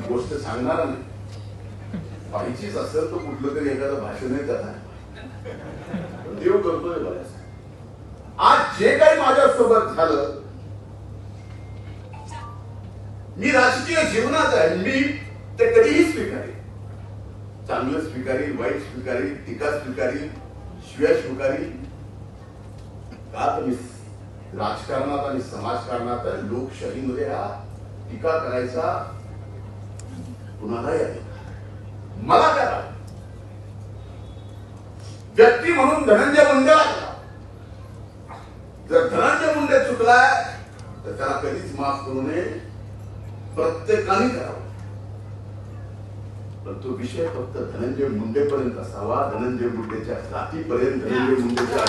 गोष्ट सांगणार नाही, पाहिजेच असेल तर कुठलं तरी एखादं भाषण त्याला देव करतोय बऱ्याच. आज जे काही माझ्यासोबत झालं, मी राजकीय जीवनात आहे, मी ते कधीही स्वीकारेन. चांगलं स्वीकारेन, वाईट स्वीकारेन, टीका स्वीकारेन, शिव्या स्वीकारेन. का तर मी राजकारणात आणि समाजकारणात लोकशाहीमध्ये हा टीका करायचा कुणालाही अधिकार मला करा. व्यक्ती म्हणून धनंजय मुंडेला करा. जर धनंजय मुंडे चुकलाय तर त्याला कधीच माफ करू नये, प्रत्येकाने करावं. पण तो विषय फक्त धनंजय मुंडेपर्यंत असावा, धनंजय मुंडेच्या जातीपर्यंत, धनंजय मुंडेच्या